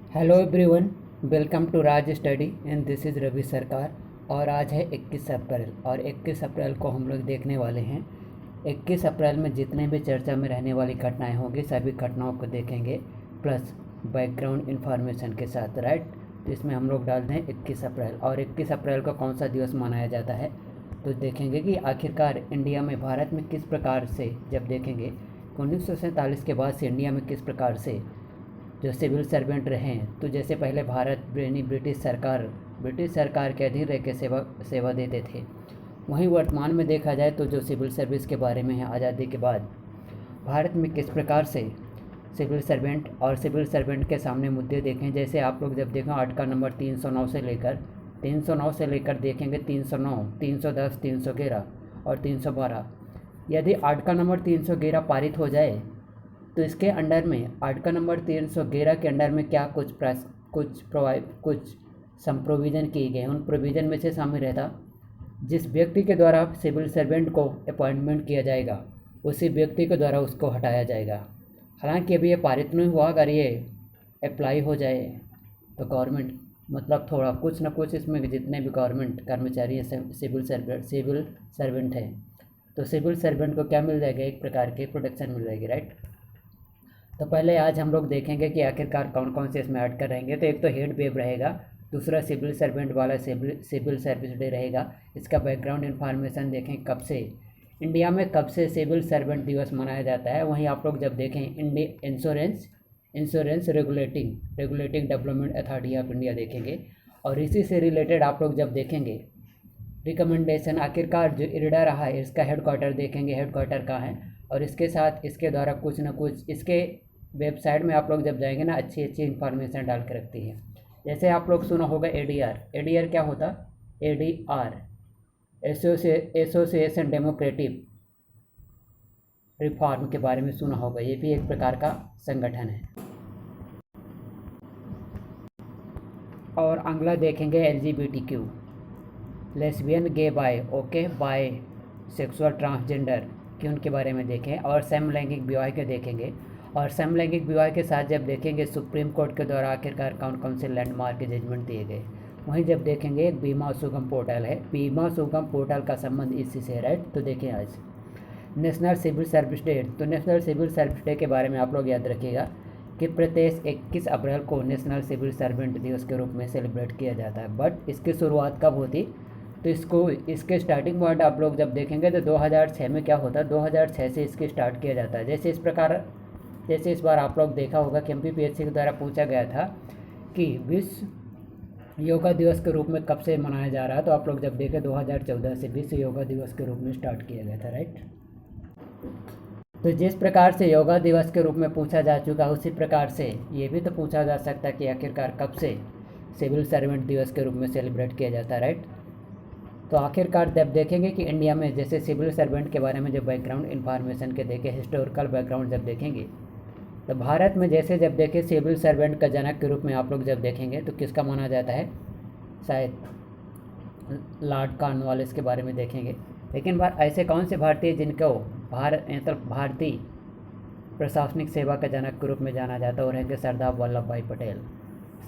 Hello everyone, welcome to Raj study and this is Ravi Sarkar. और आज है 21 अप्रैल और 21 अप्रैल को हम लोग देखने वाले हैं। 21 अप्रैल में जितने भी चर्चा में रहने वाली घटनाएं होंगी सभी घटनाओं को देखेंगे, प्लस बैकग्राउंड इन्फॉर्मेशन के साथ, राइट। तो इसमें हम लोग डालते हैं 21 अप्रैल। और 21 अप्रैल को कौन सा दिवस मनाया जाता है तो देखेंगे कि आखिरकार इंडिया में, भारत में किस प्रकार से, जब देखेंगे 1947 के बाद से इंडिया में किस प्रकार से जो सिविल सर्वेंट रहे हैं। तो जैसे पहले भारत ब्रिटिश सरकार के अधीन रह के सेवा देते थे, वहीं वर्तमान में देखा जाए तो जो सिविल सर्विस के बारे में है, आज़ादी के बाद भारत में किस प्रकार से सिविल सर्वेंट के सामने मुद्दे देखें। जैसे आप लोग जब देखें आर्टिकल नंबर 309 से लेकर देखेंगे 309, 310, 311 और 312। यदि आर्टिकल नंबर 311 पारित हो जाए तो इसके अंडर में, आर्टिकल नंबर 311 के अंडर में क्या कुछ सम प्रोविज़न किए गए। उन प्रोविज़न में से शामिल रहता, जिस व्यक्ति के द्वारा सिविल सर्वेंट को अपॉइंटमेंट किया जाएगा उसी व्यक्ति के द्वारा उसको हटाया जाएगा। हालांकि अभी ये पारित नहीं हुआ, अगर ये अप्लाई हो जाए तो गवर्नमेंट, मतलब थोड़ा कुछ ना कुछ इसमें जितने भी गवर्नमेंट कर्मचारी हैं, सिविल सर्वेंट हैं, तो सिविल सर्वेंट को क्या मिल जाएगा, एक प्रकार की प्रोटेक्शन मिल जाएगी, राइट। तो पहले आज हम लोग देखेंगे कि आखिरकार कौन कौन से इसमें ऐड कर रहेंगे। तो एक तो हेड वेव रहेगा, दूसरा सिविल सर्वेंट वाला सिविल सर्विस डे रहेगा। इसका बैकग्राउंड इन्फॉर्मेशन देखें, कब से इंडिया में सिविल सर्वेंट दिवस मनाया जाता है। वहीं आप लोग जब देखें insurance regulating development authority of India देखेंगे। और इसी से रिलेटेड आप लोग जब देखेंगे रिकमेंडेशन, आखिरकार जो इरडा रहा है इसका हेडक्वार्टर देखेंगे, हेडक्वार्टर कहाँ है। और इसके साथ इसके द्वारा कुछ ना कुछ इसके वेबसाइट में आप लोग जब जाएंगे ना, अच्छी अच्छी इन्फॉर्मेशन डाल के रखती है। जैसे आप लोग सुना होगा एडीआर क्या होता, एडीआर एसोसिएशन डेमोक्रेटिक रिफॉर्म के बारे में सुना होगा, ये भी एक प्रकार का संगठन है। और अगला देखेंगे LGBTQ, lesbian, gay, bisexual, transgender कि उनके बारे में देखें। और समलैंगिक विवाह के देखेंगे। और समलैंगिक विवाह के साथ जब देखेंगे सुप्रीम कोर्ट के द्वारा आखिरकार कौन कौन से लैंडमार्क जजमेंट दिए गए। वहीं जब देखेंगे एक बीमा सुगम पोर्टल है, बीमा सुगम पोर्टल का संबंध इसी से, राइट। तो देखें आज नेशनल सिविल सर्विस डे। तो नेशनल सिविल सर्विस डे के बारे में आप लोग याद रखिएगा कि प्रत्येक 21 अप्रैल को नेशनल सिविल सर्वेंट दिवस के रूप में सेलिब्रेट किया जाता है। बट इसकी शुरुआत कब होती, तो इसके स्टार्टिंग पॉइंट आप लोग जब देखेंगे तो 2006 में क्या होता है, 2006 से इसके स्टार्ट किया जाता है। जैसे इस बार आप लोग देखा होगा कि एमपीपीएससी के द्वारा पूछा गया था कि विश्व योगा दिवस के रूप में कब से मनाया जा रहा है। तो आप लोग जब देखें 2014 से विश्व योगा दिवस के रूप में स्टार्ट किया गया था, राइट। तो जिस प्रकार से योगा दिवस के रूप में पूछा जा चुका, उसी प्रकार से ये भी तो पूछा जा सकता है कि आखिरकार कब से सिविल सर्वेंट दिवस के रूप में सेलिब्रेट किया जाता है, राइट। तो आखिरकार जब देखेंगे कि इंडिया में जैसे सिविल सर्वेंट के बारे में जो बैकग्राउंड इन्फॉर्मेशन के देखें, हिस्टोरिकल बैकग्राउंड जब देखेंगे, तो भारत में जैसे जब देखें सिविल सर्वेंट का जनक के रूप में आप लोग जब देखेंगे तो किसका माना जाता है, शायद लॉर्ड कॉर्नवालिस के बारे में देखेंगे। लेकिन ऐसे कौन से भारतीय जिनको भारतीय प्रशासनिक सेवा के जनक के रूप में जाना जाता है, और है सरदार वल्लभ भाई पटेल।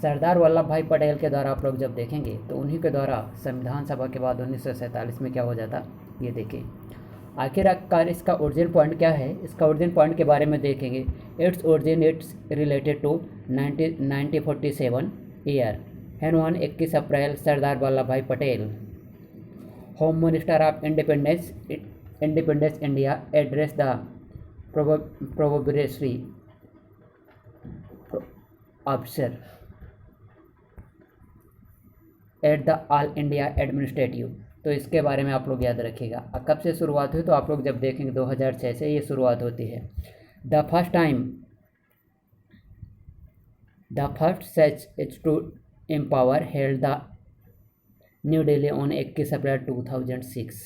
सरदार वल्लभ भाई पटेल के द्वारा आप लोग जब देखेंगे तो उन्हीं के द्वारा संविधान सभा के बाद 1947 में क्या हो जाता, ये देखिए। आखिरकार इसका ओरिजिन पॉइंट क्या है, इसका ओरिजिन पॉइंट के बारे में देखेंगे। इट्स रिलेटेड टू 1947 ईयर हैन on 21 April Sardar Vallabh Bhai Patel, home minister of independence India, address the probationary officer at the all India administrative. तो इसके बारे में आप लोग याद रखिएगा। कब से शुरुआत हुई, तो आप लोग जब देखेंगे 2006 से ये शुरुआत होती है। The first such is to empower held the new Delhi on 21 April 2006।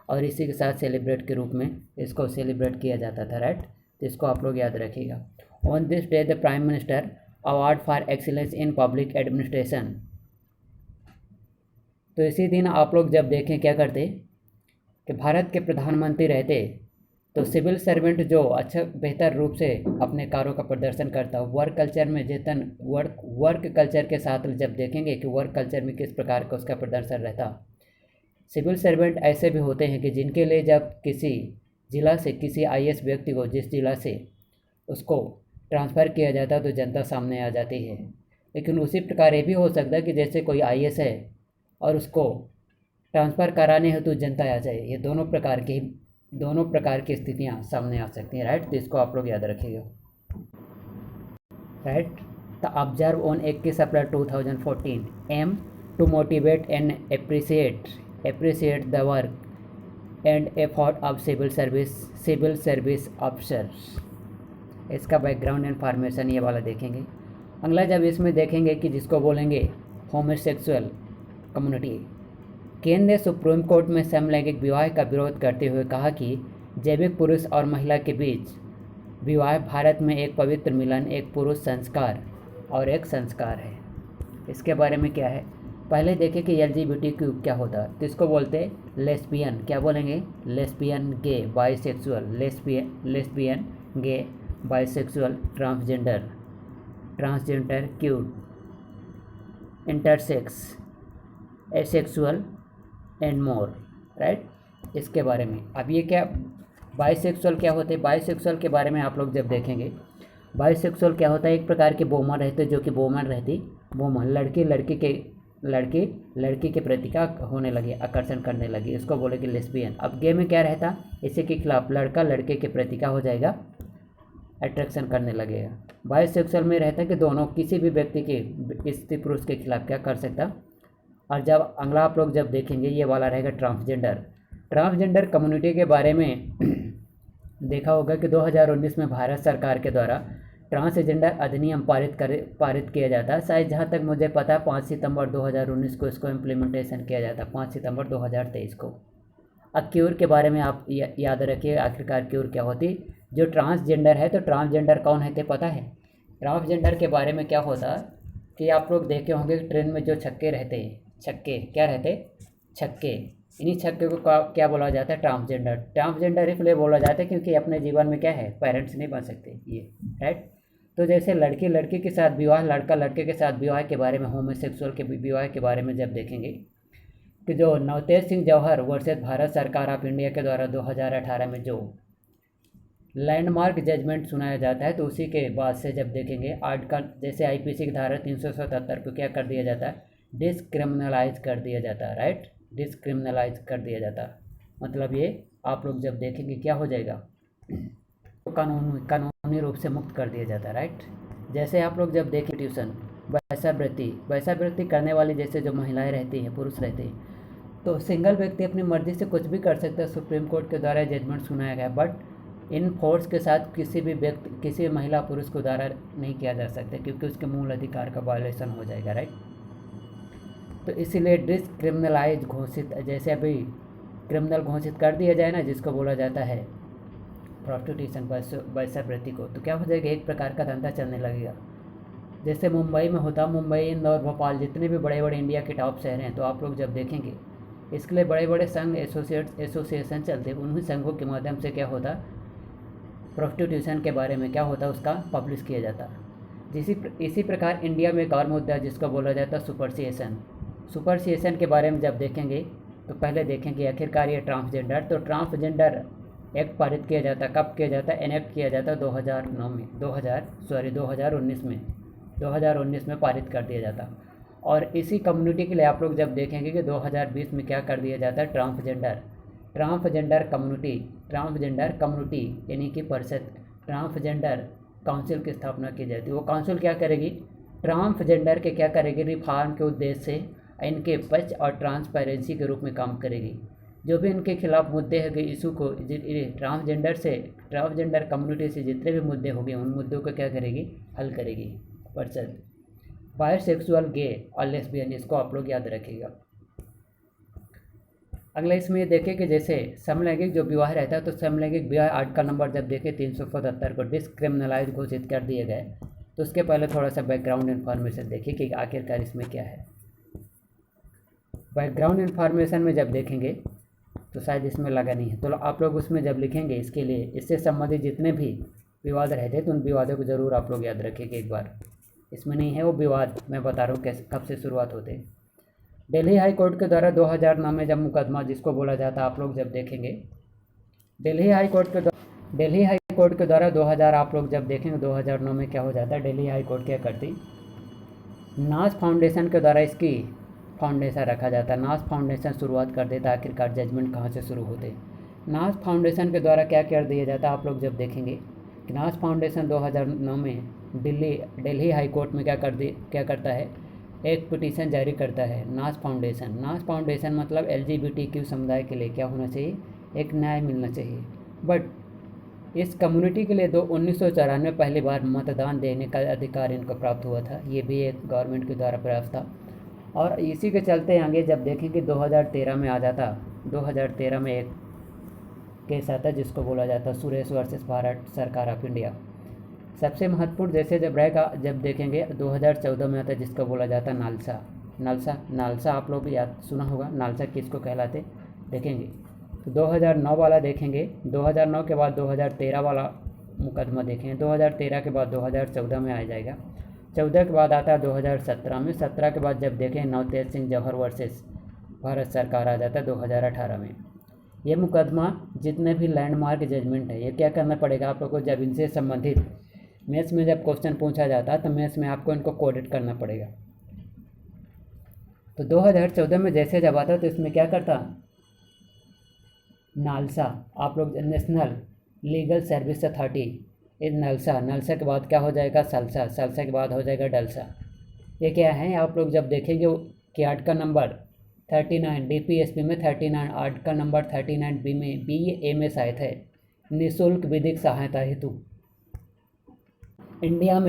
और इसी के साथ सेलिब्रेट के रूप में इसको सेलिब्रेट किया जाता था, राइट। तो इसको आप लोग याद रखिएगा। On this day the prime minister award for excellence in public administration. तो इसी दिन आप लोग जब देखें क्या करते कि भारत के प्रधानमंत्री रहते तो सिविल सर्वेंट जो अच्छा बेहतर रूप से अपने कार्यों का प्रदर्शन करता है, वर्क कल्चर में जितन वर्क कल्चर के साथ जब देखेंगे कि वर्क कल्चर में किस प्रकार का उसका प्रदर्शन रहता। सिविल सर्वेंट ऐसे भी होते हैं कि जिनके लिए जब किसी जिला से किसी आईएएस व्यक्ति को जिस जिला से उसको ट्रांसफ़र किया जाता है तो जनता सामने आ जाती है। लेकिन उसी प्रकार ये भी हो सकता है कि जैसे कोई आईएएस है और उसको ट्रांसफ़र कराने हेतु जनता आ जाए। ये दोनों प्रकार की स्थितियाँ सामने आ सकती हैं, राइट। तो इसको आप लोग याद रखिएगा, right. The observe on 21 April 2014 aim to motivate and appreciate the work and effort of civil service officers। इसका बैकग्राउंड इन्फॉर्मेशन ये वाला देखेंगे। अगला जब इसमें देखेंगे कि जिसको बोलेंगे होमोसेक्सुअल कम्युनिटी, केंद्र ने सुप्रीम कोर्ट में समलैंगिक विवाह का विरोध करते हुए कहा कि जैविक पुरुष और महिला के बीच विवाह भारत में एक पवित्र मिलन, एक पुरुष संस्कार और एक संस्कार है। इसके बारे में क्या है, पहले देखें कि LGBTQ क्या होता है। तो इसको बोलते हैं लेस्बियन, क्या बोलेंगे, lesbian, gay, bisexual, lesbian, gay, bisexual, transgender, cute, intersex, asexual and more, right. इसके बारे में अब ये क्या बाइसेक्सुअल क्या होते हैं, बाइसेक्सुअल के बारे में आप लोग जब देखेंगे, बाइसेक्सुअल क्या होता है, एक प्रकार के वोमन रहते जो कि वोमन लड़की के प्रति क्या होने लगे, आकर्षण करने लगे, इसको बोलेंगे लेस्बियन। अब गे में क्या रहता, इसी के खिलाफ लड़का लड़के के प्रति क्या हो जाएगा, अट्रैक्शन करने लगेगा। बाइसेक्सुअल में रहता है कि दोनों किसी भी व्यक्ति के स्त्री पुरुष के खिलाफ क्या कर सकता। और जब अगला आप लोग जब देखेंगे ये वाला रहेगा ट्रांसजेंडर कम्युनिटी के बारे में देखा होगा कि 2019 में भारत सरकार के द्वारा ट्रांसजेंडर अधिनियम पारित किया जाता है। शायद जहाँ तक मुझे पता है 5 सितंबर 2019 को इसको इम्प्लीमेंटेशन किया जाता है, 5 सितंबर 2023 को। अब क्यूर के बारे में आप याद रखिए, आखिरकार क्यूर क्या होती। जो ट्रांसजेंडर है, तो ट्रांसजेंडर कौन है पाता है। ट्रांसजेंडर के बारे में क्या होता कि आप लोग देखे होंगे ट्रेन में जो छक्के रहते हैं, छक्के, इन्हीं छक्के को क्या बोला जाता है, ट्रांसजेंडर इसलिए बोला जाता है क्योंकि अपने जीवन में क्या है, पेरेंट्स नहीं बन सकते ये, राइट। तो जैसे लड़की के साथ विवाह, लड़का लड़के के साथ विवाह के बारे में, होमोसेक्सुअल के विवाह के बारे में जब देखेंगे कि जो Navtej Singh Johar versus Bharat Sarkar of India के द्वारा 2018 में जो लैंडमार्क जजमेंट सुनाया जाता है, तो उसी के बाद से जब देखेंगे आर्टिकल जैसे IPC की धारा 377 को क्या कर दिया जाता है, डिसक्रिमिनलाइज कर दिया जाता है, राइट। डिसक्रिमिनलाइज कर दिया जाता है, मतलब ये आप लोग जब देखेंगे क्या हो जाएगा, तो कानूनी रूप से मुक्त कर दिया जाता है, राइट। जैसे आप लोग जब देखें ट्यूशन वैसावृत्ति करने वाली जैसे जो महिलाएं रहती हैं, पुरुष रहते हैं, तो सिंगल व्यक्ति अपनी मर्जी से कुछ भी कर सकता है। सुप्रीम कोर्ट के द्वारा जजमेंट सुनाया गया, बट इन फोर्स के साथ किसी भी महिला पुरुष को द्वारा नहीं किया जा सकता क्योंकि उसके मूल अधिकार का वायलेशन हो जाएगा, राइट। तो इसीलिए डिसक्रिमिनलाइज घोषित, जैसे अभी क्रिमिनल घोषित कर दिया जाए ना, जिसको बोला जाता है प्रोस्टिट्यूशन, वेश्यावृत्ति को, तो क्या हो जाएगा, एक प्रकार का धंधा चलने लगेगा। जैसे मुंबई में होता, मुंबई, इंदौर, भोपाल, जितने भी बड़े बड़े इंडिया के टॉप शहर हैं, तो आप लोग जब देखेंगे इसके लिए बड़े बड़े संघ एसोसिएशन चलते, उन्हीं संघों के माध्यम से क्या होता, प्रोस्टिट्यूशन के बारे में क्या होता उसका पब्लिश किया जाता। इसी प्रकार इंडिया में एक और मुद्दा है जिसको बोला जाता है सुपरसिएशन के बारे में जब देखेंगे तो पहले देखेंगे आखिरकार ये ट्रांसजेंडर एक्ट पारित किया जाता, कब किया जाता, एनेक्ट किया जाता 2019 में पारित कर दिया जाता। और इसी कम्युनिटी के लिए आप लोग जब देखेंगे कि 2020 में क्या कर दिया जाता है, ट्रांसजेंडर कम्युनिटी यानी कि परिषद, ट्रांसजेंडर काउंसिल की स्थापना की जाती है। वो काउंसिल क्या करेगी, ट्रांसजेंडर के क्या करेगी, रिफॉर्म के उद्देश्य से इनके पक्ष और ट्रांसपेरेंसी के रूप में काम करेगी। जो भी इनके खिलाफ मुद्दे हैं, इशू को ट्रांसजेंडर कम्युनिटी से जितने भी मुद्दे होंगे उन मुद्दों को क्या करेगी, हल करेगी परिषद। बायोसेक्सुअल, गे और लेस्बियन, इसको आप लोग याद रखिएगा। अगला इसमें ये देखें कि जैसे समलैंगिक जो विवाह रहता है, तो समलैंगिक विवाह आर्टिकल नंबर जब देखें 377 को डिसक्रिमिनलाइज घोषित कर दिए गए, तो उसके पहले थोड़ा सा बैकग्राउंड इन्फॉर्मेशन देखिए कि आखिरकार इसमें क्या है। बैकग्राउंड इन्फॉर्मेशन में जब देखेंगे तो शायद इसमें लगा नहीं है। तो आप लोग उसमें जब लिखेंगे इसके लिए, इससे संबंधित जितने भी विवाद रहते तो उन विवादों को ज़रूर आप लोग याद रखेंगे एक बार। इसमें नहीं है वो विवाद, मैं बता रहा हूँ कैसे कब से शुरुआत होते हैं। दिल्ली हाई कोर्ट के द्वारा 2009 में जब मुकदमा जिसको बोला जाता है, आप लोग जब देखेंगे दिल्ली हाई कोर्ट के द्वारा 2000 आप लोग जब देखेंगे 2009 में क्या हो जाता है, दिल्ली हाई कोर्ट क्या करती, नाज फाउंडेशन के द्वारा इसकी फाउंडेशन रखा जाता है। नाज फाउंडेशन शुरुआत कर देता है, आखिरकार जजमेंट कहाँ से शुरू होते। नाज फाउंडेशन के द्वारा क्या कर दिया जाता है, आप लोग जब देखेंगे कि नाज फाउंडेशन 2009 में दिल्ली हाई कोर्ट में क्या करता है, एक पिटीशन जारी करता है। नाज फाउंडेशन मतलब LGBTQ समुदाय के लिए क्या होना चाहिए, एक न्याय मिलना चाहिए। बट इस कम्युनिटी के लिए 1994 पहली बार मतदान देने का अधिकार इनको प्राप्त हुआ था। ये भी एक गवर्नमेंट के द्वारा प्रयास था। और इसी के चलते आगे जब देखेंगे 2013 में आ जाता, 2013 में एक केस आता जिसको बोला जाता Suresh versus Bharat Sarkar of India. सबसे महत्वपूर्ण जैसे जब देखेंगे 2014 में आता है जिसको बोला जाता नालसा आप लोग याद सुना होगा, नालसा किसको कहलाते देखेंगे। तो 2009 वाला देखेंगे, 2009 के बाद 2013 वाला मुकदमा देखेंगे, 2013 के बाद 2014 में आ जाएगा, 14 के बाद आता है 2017 में, 17 के बाद जब देखें नवतेज सिंह जौहर वर्सेस भारत सरकार आ जाता है 2018 में। ये मुकदमा जितने भी लैंडमार्क जजमेंट है ये क्या करना पड़ेगा आप लोग को, जब इनसे संबंधित मैथ्स में जब क्वेश्चन पूछा जाता है तो मैथ्स में आपको इनको कोडेट करना पड़ेगा। तो 2014 में जैसे जब आता तो इसमें क्या करता, नालसा आप लोग नेशनल लीगल सर्विस अथॉरिटी, इस नलसा के बाद क्या हो जाएगा सलसा के बाद हो जाएगा डलसा। ये क्या है आप लोग जब देखेंगे कि आर्टिकल नंबर 39 DPSP में 39 आर्टिकल नंबर 39 बी में BA में शायद है निःशुल्क विधिक सहायता हेतु। इंडिया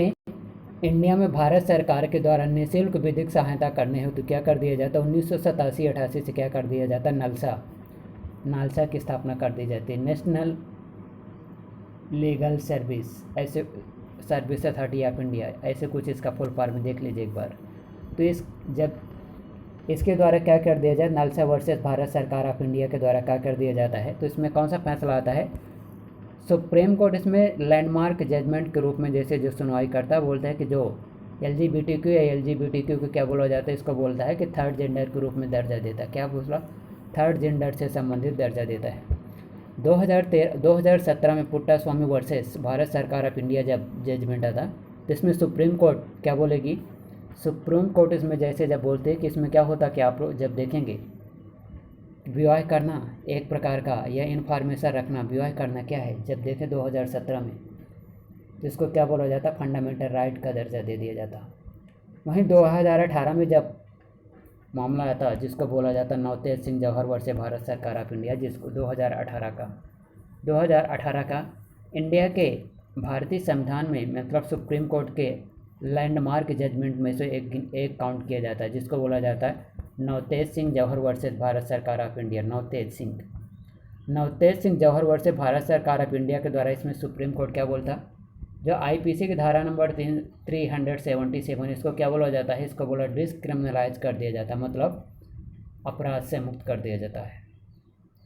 में भारत सरकार के द्वारा निःशुल्क विधिक सहायता करने हेतु क्या कर दिया जाता है, 1987-88 से क्या कर दिया जाता है, नालसा की स्थापना कर दी जाती है। National legal service authority of India, ऐसे कुछ इसका फुल फॉर्म देख लीजिए एक बार। तो जब इसके द्वारा क्या कर दिया जाए, NALSA versus Bharat Sarkar of India के द्वारा क्या कर दिया जाता है, तो इसमें कौन सा फैसला आता है, सुप्रीम कोर्ट इसमें लैंडमार्क जजमेंट के रूप में जैसे जो सुनवाई करता है, बोलता है कि जो LGBTQ को क्या बोला जाता है, इसको बोलता है कि थर्ड जेंडर के रूप में दर्जा देता है। क्या बोला, थर्ड जेंडर से संबंधित दर्जा देता है। 2017 में पुट्टा स्वामी versus Bharat Sarkar of India जब जजमेंट आता तो इसमें सुप्रीम कोर्ट क्या बोलेगी, सुप्रीम कोर्ट इसमें जैसे जब बोलते हैं कि इसमें क्या होता कि आप लोग जब देखेंगे विवाह करना एक प्रकार का या इन्फॉर्मेशन रखना, विवाह करना क्या है, जब देखें 2017 में तो इसको क्या बोला जाता, फंडामेंटल राइट का दर्जा दे दिया जाता। वहीं 2018 में जब मामला आता जिसको बोला जाता Navtej Singh Johar versus Bharat Sarkar of India, जिसको 2018 का इंडिया के भारतीय संविधान में मतलब सुप्रीम कोर्ट के लैंडमार्क जजमेंट में से एक काउंट किया जाता है, जिसको बोला जाता है Navtej Singh Johar versus Bharat Sarkar of India. Navtej Singh Johar versus Bharat Sarkar of India के द्वारा इसमें सुप्रीम कोर्ट क्या बोलता, जो IPC की धारा नंबर 377 इसको क्या बोला जाता है, इसको बोला डिस्क्रिमिनलाइज कर दिया जाता है, मतलब अपराध से मुक्त कर दिया जाता है।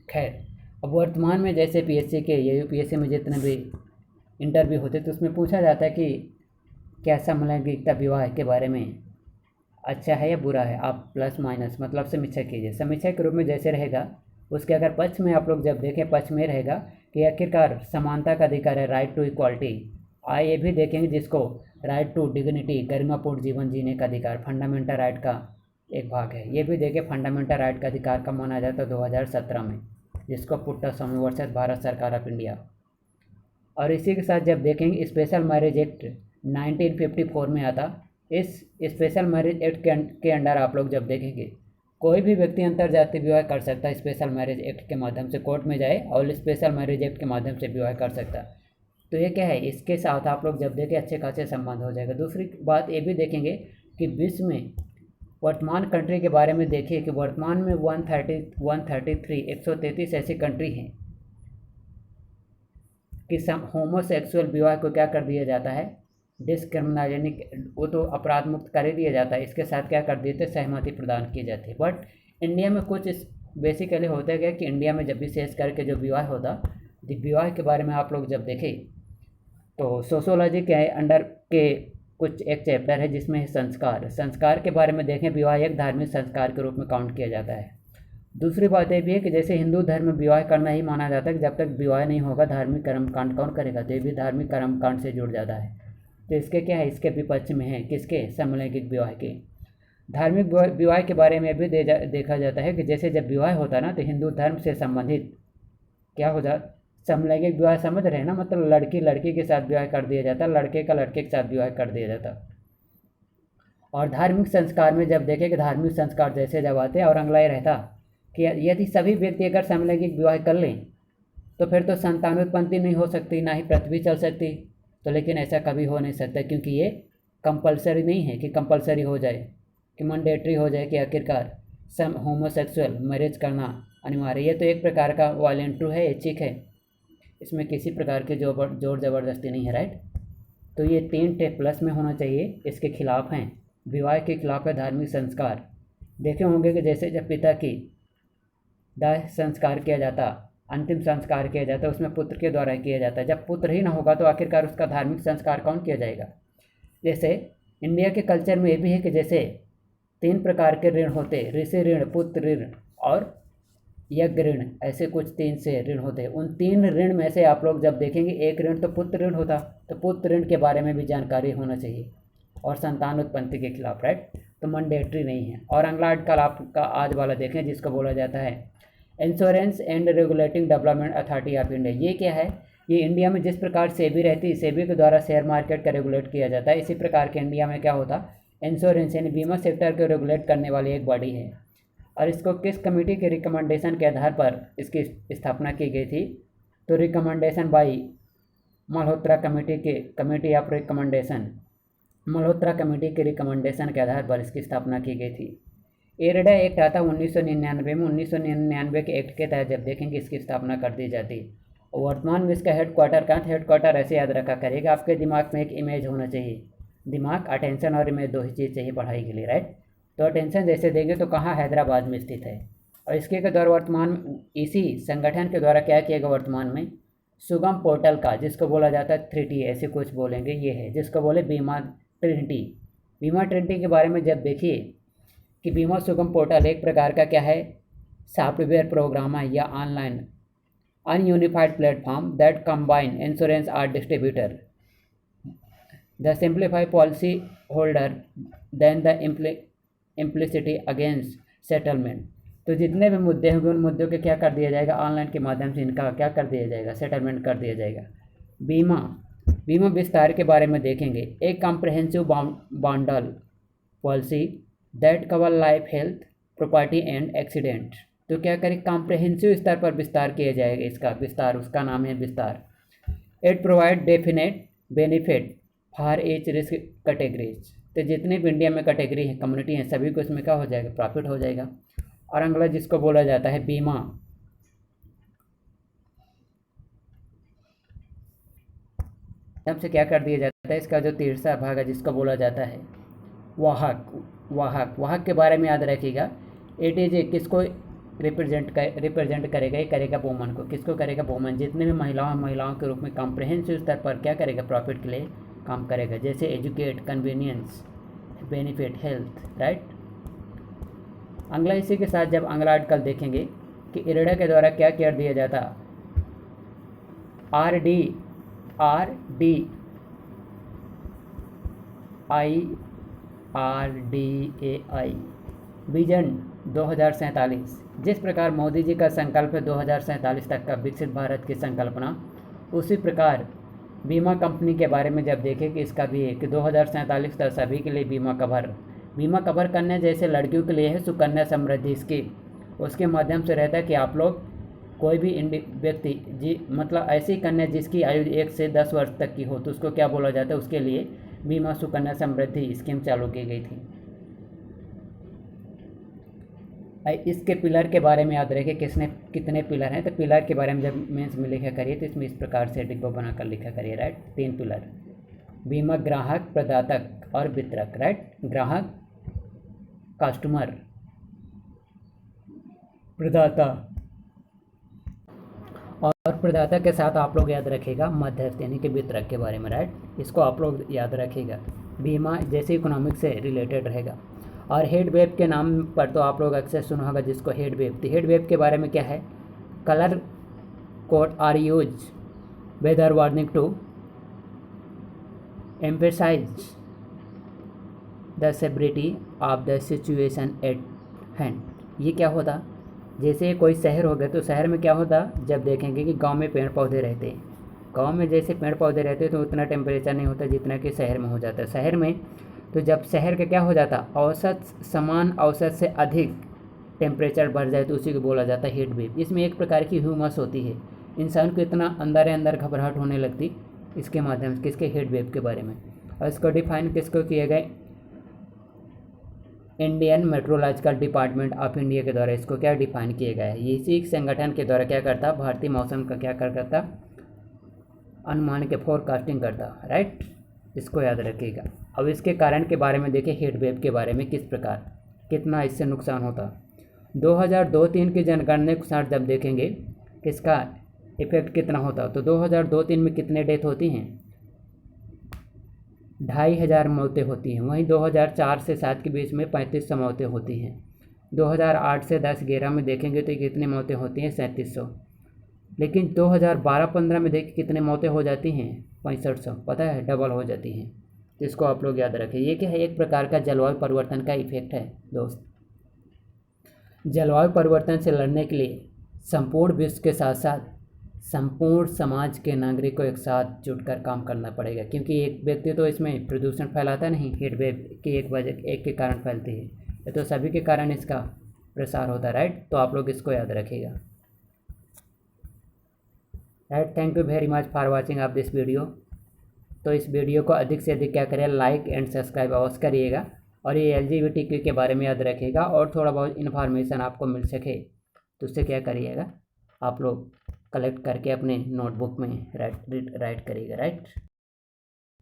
खैर अब वर्तमान में जैसे PSC के या UPSC में जितने भी इंटरव्यू होते तो उसमें पूछा जाता है कि क्या समलैंगिकता विवाह के बारे में अच्छा है या बुरा है, आप प्लस माइनस मतलब समीक्षा कीजिए। समीक्षा के रूप में जैसे रहेगा उसके अगर पक्ष में आप लोग जब देखें पक्ष में रहेगा कि आखिरकार समानता का अधिकार है, राइट टू इक्वालिटी। ये भी देखेंगे जिसको राइट टू डिग्निटी, गरिमापूर्ण जीवन जीने का अधिकार फंडामेंटल राइट का एक भाग है। ये भी देखें फंडामेंटल राइट का अधिकार कब माना जाता है, 2017 में, जिसको पुट्टा स्वामी versus Bharat Sarkar of India. और इसी के साथ जब देखेंगे स्पेशल मैरिज एक्ट 1954 में आता, इस स्पेशल मैरिज एक्ट के अंडर आप लोग जब देखेंगे कोई भी व्यक्ति अंतरजातीय विवाह कर सकता है, स्पेशल मैरिज एक्ट के माध्यम से कोर्ट में जाए और स्पेशल मैरिज एक्ट के माध्यम से विवाह कर सकता है। तो ये क्या है, इसके साथ आप लोग जब देखें अच्छे खासे संबंध हो जाएगा। दूसरी बात ये भी देखेंगे कि विश्व में वर्तमान कंट्री के बारे में देखिए कि वर्तमान में 133 ऐसी कंट्री हैं कि होमोसेक्सुअल विवाह को क्या कर दिया जाता है, डिस्क्रिमिनेशन, वो तो अपराध मुक्त कर ही दिया जाता है। इसके साथ क्या कर देते, सहमति प्रदान की जाती है। बट इंडिया में कुछ बेसिकली होता क्या कि इंडिया में जब भी शेष करके जो विवाह होता, तो विवाह के बारे में आप लोग जब देखें तो सोशोलॉजी के अंडर के कुछ एक चैप्टर है जिसमें संस्कार के बारे में देखें, विवाह एक धार्मिक संस्कार के रूप में काउंट किया जाता है। दूसरी बात ये भी है कि जैसे हिंदू धर्म में विवाह करना ही माना जाता है कि जब तक विवाह नहीं होगा धार्मिक कर्मकांड कौन करेगा, तो ये भी धार्मिक कर्मकांड से जुड़ जाता है। तो इसके क्या है, इसके विपक्ष में है किसके, समलैंगिक विवाह के। धार्मिक विवाह के बारे में भी देखा जाता है कि जैसे जब विवाह होता है ना, तो हिंदू धर्म से संबंधित क्या हो जाता, समलैंगिक विवाह समझ रहे हैं ना, मतलब लड़की लड़की के साथ विवाह कर दिया जाता, लड़के का लड़के के साथ विवाह कर दिया जाता। और धार्मिक संस्कार में जब देखें कि धार्मिक संस्कार जैसे जब आते और अगला ये रहता कि यदि सभी व्यक्ति अगर समलैंगिक विवाह कर लें तो फिर तो संतानोत्पत्ति नहीं हो सकती, ना ही पृथ्वी चल सकती। तो लेकिन ऐसा कभी हो नहीं सकता, क्योंकि ये कंपलसरी नहीं है कि कंपलसरी हो जाए, कि मैंडेटरी हो जाए कि आखिरकार होमोसेक्सुअल मैरिज करना अनिवार्य। ये तो एक प्रकार का वॉलंटरी है, ऐच्छिक है, इसमें किसी प्रकार के जोर ज़बरदस्ती नहीं है, राइट। तो ये 3 टे प्लस में होना चाहिए, इसके खिलाफ हैं, विवाह के खिलाफ है धार्मिक संस्कार। देखे होंगे कि जैसे जब पिता की दाह संस्कार किया जाता, अंतिम संस्कार किया जाता, उसमें पुत्र के द्वारा किया जाता है। जब पुत्र ही ना होगा तो आखिरकार उसका धार्मिक संस्कार कौन किया जाएगा। जैसे इंडिया के कल्चर में ये भी है कि जैसे 3 प्रकार के ऋण होते, ऋषि ऋण, पुत्र ऋण और यज्ञ ऋण, ऐसे कुछ 3 से ऋण होते हैं। उन 3 ऋण में से आप लोग जब देखेंगे एक ऋण तो पुत्र ऋण होता, तो पुत्र ऋण के बारे में भी जानकारी होना चाहिए, और संतान उत्पत्ति के खिलाफ, राइट। तो मैंडेटरी नहीं है। और अगला आर्टिकल आपका आज वाला देखें जिसको बोला जाता है insurance and regulating development authority of India. ये क्या है, ये इंडिया में जिस प्रकार सेबी रहती है, सेबी के द्वारा शेयर मार्केट का रेगुलेट किया जाता है, इसी प्रकार के इंडिया में क्या होता, इंश्योरेंस यानी बीमा सेक्टर को रेगुलेट करने वाली एक बॉडी है। और इसको किस कमेटी के रिकमेंडेशन के आधार पर इसकी स्थापना की गई थी, तो recommendation by Malhotra committee of recommendation, Malhotra committee के रिकमेंडेशन के आधार पर इसकी स्थापना की गई थी। इरडा एक्ट आता 1999 में, 1999 के एक्ट के तहत जब देखेंगे इसकी स्थापना कर दी जाती। और वर्तमान में इसका हेडक्वार्टर कहाँ, हेडक्वार्टर ऐसे याद रखा करेगा, आपके दिमाग में एक इमेज होना चाहिए, दिमाग, अटेंशन और इमेज 2 ही चीज़ चाहिए पढ़ाई के लिए, राइट। तो अटेंशन जैसे देंगे तो कहाँ, हैदराबाद में स्थित है। और इसके द्वारा वर्तमान इसी संगठन के द्वारा क्या किया गया वर्तमान में, सुगम पोर्टल का, जिसको बोला जाता है 3T ऐसे कुछ बोलेंगे, ये है जिसको बोले बीमा ट्रिनिटी। बीमा ट्रिनिटी के बारे में जब देखिए कि बीमा सुगम पोर्टल एक प्रकार का क्या है, सॉफ्टवेयर प्रोग्राम है या online ununified platform that combine insurance are distributor the simplify policy holder then the simplicity against settlement. तो जितने भी मुद्दे होंगे उन मुद्दों के क्या कर दिया जाएगा, ऑनलाइन के माध्यम से इनका क्या कर दिया जाएगा, सेटलमेंट कर दिया जाएगा। बीमा विस्तार के बारे में देखेंगे, एक comprehensive bundle policy that cover life, health, property and accident. तो क्या करें, कॉम्प्रहेंसिव स्तर पर विस्तार किया जाएगा, इसका विस्तार, उसका नाम है विस्तार। It provide definite benefit for H risk categories. तो जितने भी इंडिया में कैटेगरी है, कम्युनिटी हैं, सभी को इसमें क्या हो जाएगा, प्रॉफिट हो जाएगा। और अगला जिसको बोला जाता है बीमा, सबसे क्या कर दिया जाता है, इसका जो तीसरा भाग है जिसको बोला जाता है वाहक के बारे में याद रखिएगा। इट इज किसको रिप्रेजेंट करेगा, ये करेगा वुमन को, किसको करेगा, वुमन, जितने भी महिलाओं के रूप में कॉम्प्रहेंसिव स्तर पर क्या करेगा, प्रॉफिट के लिए काम करेगा, जैसे educate, convenience, benefit, health, right. अगला इसी के साथ जब अगला आर्टिकल देखेंगे कि इरडा के द्वारा क्या कर दिया जाता, RDAI विजन 2047। जिस प्रकार मोदी जी का संकल्प है 2047 तक का विकसित भारत की संकल्पना, उसी प्रकार बीमा कंपनी के बारे में जब देखें कि इसका भी है कि 2047 तक सभी के लिए बीमा कवर करने, जैसे लड़कियों के लिए है सुकन्या समृद्धि स्कीम, उसके माध्यम से रहता है कि आप लोग कोई भी व्यक्ति जी, मतलब ऐसी कन्या जिसकी आयु 1 से 10 वर्ष तक की हो, तो उसको क्या बोला जाता है, उसके लिए बीमा सुकन्या समृद्धि स्कीम चालू की गई थी। इसके पिलर के बारे में याद रखिए, कितने पिलर हैं, तो पिलर के बारे में जब मेंस में लिखा करिए तो इसमें इस प्रकार से डिब्बा बनाकर लिखा करिए, राइट। 3 पिलर, बीमा, ग्राहक, प्रदातक और वितरक, राइट। ग्राहक, कस्टमर, प्रदाता, और प्रदाता के साथ आप लोग याद रखिएगा मध्यस्थ यानी कि वितरक के बारे में, राइट। इसको आप लोग याद रखिएगा, बीमा जैसे इकोनॉमिक से रिलेटेड रहेगा। और हेड वेव के नाम पर तो आप लोग अक्सर सुना होगा जिसको हेड वेव। तो हेड वेव के बारे में क्या है, colour code are use weather warning to emphasize the severity of the situation at hand. ये क्या होता, जैसे कोई शहर हो गया तो शहर में क्या होता, जब देखेंगे कि गांव में पेड़ पौधे रहते हैं, गांव में जैसे पेड़ पौधे रहते हैं तो उतना टेम्परेचर नहीं होता जितना कि शहर में हो जाता है। शहर में तो जब शहर का क्या हो जाता, औसत समान औसत से अधिक टेम्परेचर बढ़ जाए तो उसी को बोला जाता है हीट वेव। इसमें एक प्रकार की ह्यूमस होती है, इंसान को इतना अंदर घबराहट होने लगती इसके माध्यम से, किसके, हीट वेव के बारे में। और इसको डिफाइन किसको किया गया, Indian meteorological department of India के द्वारा इसको क्या डिफाइन किया गया है। इसी संगठन के द्वारा क्या करता, भारतीय मौसम का क्या करता, अनुमान के फोरकास्टिंग करता, राइट। इसको याद रखिएगा। अब इसके कारण के बारे में देखिए, हीट वेव के बारे में किस प्रकार कितना इससे नुकसान होता। 2002-03 की जनगणना के अनुसार जब देखेंगे किसका इफेक्ट कितना होता, तो 2002-03 में कितने डेथ होती हैं, 2500 मौतें होती हैं। वहीं 2004 से 7 के बीच में 3500 मौतें होती हैं। 2008 से 10-11 में देखेंगे तो कितनी मौतें होती हैं, 3700। लेकिन 2012-15 में देखिए कितने मौतें हो जाती हैं, 6500, पता है, डबल हो जाती हैं। तो इसको आप लोग याद रखें। ये क्या है, एक प्रकार का जलवायु परिवर्तन का इफेक्ट है दोस्त। जलवायु परिवर्तन से लड़ने के लिए संपूर्ण विश्व के साथ साथ संपूर्ण समाज के नागरिक को एक साथ जुटकर काम करना पड़ेगा, क्योंकि एक व्यक्ति तो इसमें प्रदूषण फैलाता नहीं, हीट वेव की एक के कारण फैलती है, ये तो सभी के कारण इसका प्रसार होता है, राइट। तो आप लोग इसको याद रखिएगा, right. Thank you very much for watching of this video. तो इस वीडियो को अधिक से अधिक क्या करें, लाइक एंड सब्सक्राइब अवश्य करिएगा। और ये LGBTQ के बारे में याद रखिएगा, और थोड़ा बहुत इन्फॉर्मेशन आपको मिल सके तो उससे क्या करिएगा, आप लोग कलेक्ट करके अपने नोटबुक में राइट करिएगा, राइट।